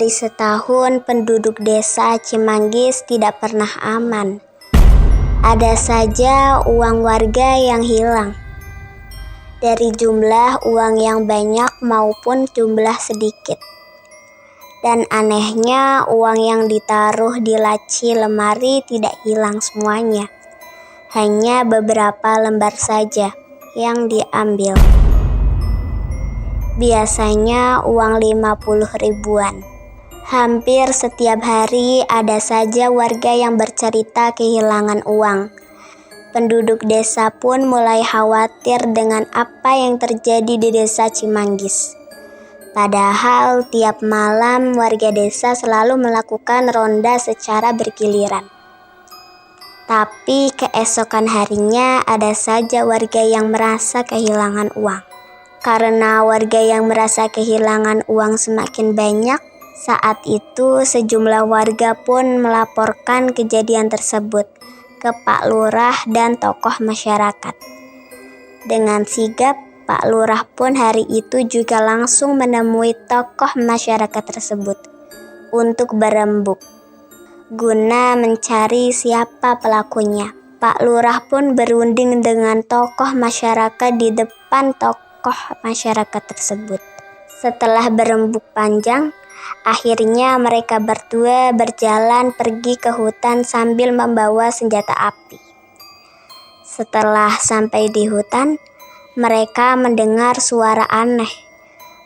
dari setahun, penduduk desa Cimanggis tidak pernah aman. Ada saja uang warga yang hilang. Dari jumlah uang yang banyak maupun jumlah sedikit. Dan anehnya, uang yang ditaruh di laci lemari tidak hilang semuanya. Hanya beberapa lembar saja yang diambil. Biasanya uang 50 ribuan. Hampir setiap hari ada saja warga yang bercerita kehilangan uang. Penduduk desa pun mulai khawatir dengan apa yang terjadi di desa Cimanggis. Padahal tiap malam warga desa selalu melakukan ronda secara bergiliran. Tapi keesokan harinya ada saja warga yang merasa kehilangan uang. Karena warga yang merasa kehilangan uang semakin banyak, saat itu sejumlah warga pun melaporkan kejadian tersebut ke Pak Lurah dan tokoh masyarakat. Dengan sigap, Pak Lurah pun hari itu juga langsung menemui tokoh masyarakat tersebut untuk berembuk, guna mencari siapa pelakunya. Pak Lurah pun berunding dengan tokoh masyarakat di depan tokoh masyarakat tersebut. Setelah berembuk panjang, akhirnya mereka berdua berjalan pergi ke hutan sambil membawa senjata api. Setelah sampai di hutan, mereka mendengar suara aneh.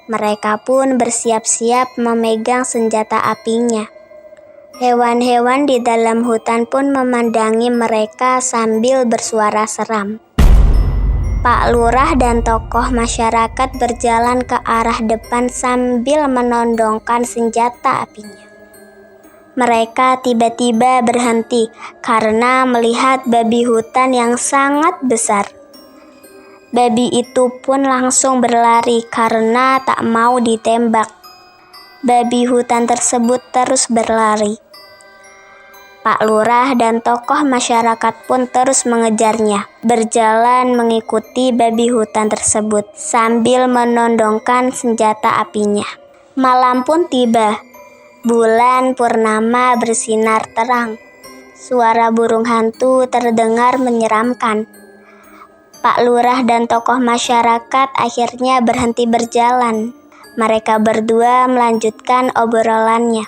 Mereka pun bersiap-siap memegang senjata apinya. Hewan-hewan di dalam hutan pun memandangi mereka sambil bersuara seram. Pak Lurah dan tokoh masyarakat berjalan ke arah depan sambil menodongkan senjata apinya. Mereka tiba-tiba berhenti karena melihat babi hutan yang sangat besar. Babi itu pun langsung berlari karena tak mau ditembak. Babi hutan tersebut terus berlari. Pak Lurah dan tokoh masyarakat pun terus mengejarnya, berjalan mengikuti babi hutan tersebut sambil menodongkan senjata apinya. Malam pun tiba, bulan purnama bersinar terang. Suara burung hantu terdengar menyeramkan. Pak Lurah dan tokoh masyarakat akhirnya berhenti berjalan. Mereka berdua melanjutkan obrolannya.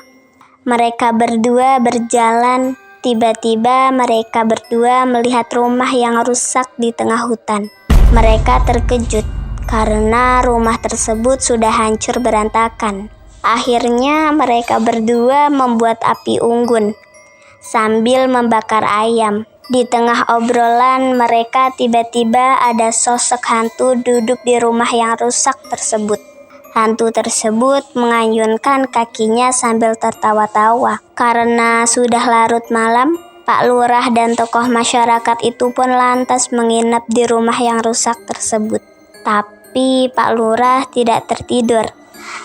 Mereka berdua berjalan, tiba-tiba mereka berdua melihat rumah yang rusak di tengah hutan. Mereka terkejut karena rumah tersebut sudah hancur berantakan. Akhirnya mereka berdua membuat api unggun sambil membakar ayam. Di tengah obrolan mereka tiba-tiba ada sosok hantu duduk di rumah yang rusak tersebut. Hantu tersebut mengayunkan kakinya sambil tertawa-tawa. Karena sudah larut malam, Pak Lurah dan tokoh masyarakat itu pun lantas menginap di rumah yang rusak tersebut. Tapi Pak Lurah tidak tertidur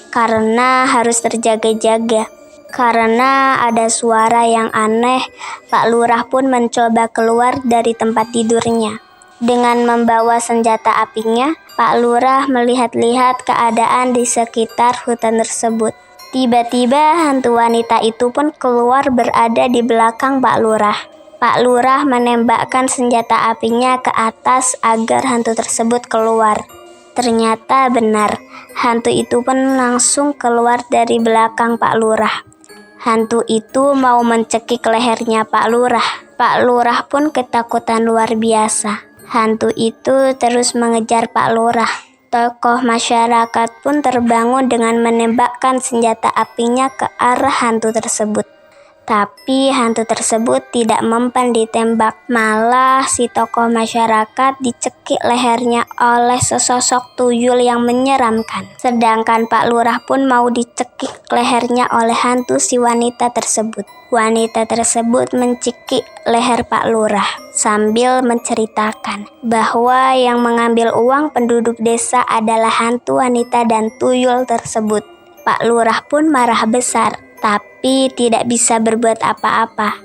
karena harus terjaga-jaga. Karena ada suara yang aneh, Pak Lurah pun mencoba keluar dari tempat tidurnya. Dengan membawa senjata apinya, Pak Lurah melihat-lihat keadaan di sekitar hutan tersebut. Tiba-tiba hantu wanita itu pun keluar berada di belakang Pak Lurah. Pak Lurah menembakkan senjata apinya ke atas agar hantu tersebut keluar. Ternyata benar, hantu itu pun langsung keluar dari belakang Pak Lurah. Hantu itu mau mencekik lehernya Pak Lurah. Pak Lurah pun ketakutan luar biasa. Hantu itu terus mengejar Pak Lurah. Tokoh masyarakat pun terbangun dengan menembakkan senjata apinya ke arah hantu tersebut. Tapi hantu tersebut tidak mempan ditembak. Malah si tokoh masyarakat dicekik lehernya oleh sesosok tuyul yang menyeramkan. Sedangkan Pak Lurah pun mau dicekik lehernya oleh hantu si wanita tersebut. Wanita tersebut mencekik leher Pak Lurah sambil menceritakan bahwa yang mengambil uang penduduk desa adalah hantu wanita dan tuyul tersebut. Pak Lurah pun marah besar, tapi tidak bisa berbuat apa-apa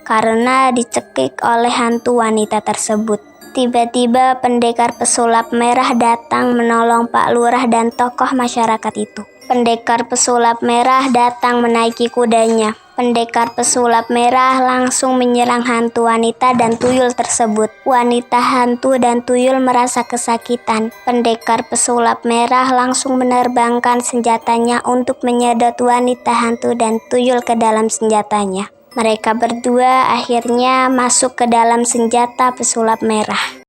karena dicekik oleh hantu wanita tersebut. Tiba-tiba pendekar pesulap merah datang menolong Pak Lurah dan tokoh masyarakat itu. Pendekar pesulap merah datang menaiki kudanya. Pendekar pesulap merah langsung menyerang hantu wanita dan tuyul tersebut. Wanita, hantu, dan tuyul merasa kesakitan. Pendekar pesulap merah langsung menerbangkan senjatanya untuk menyedot wanita, hantu, dan tuyul ke dalam senjatanya. Mereka berdua akhirnya masuk ke dalam senjata pesulap merah.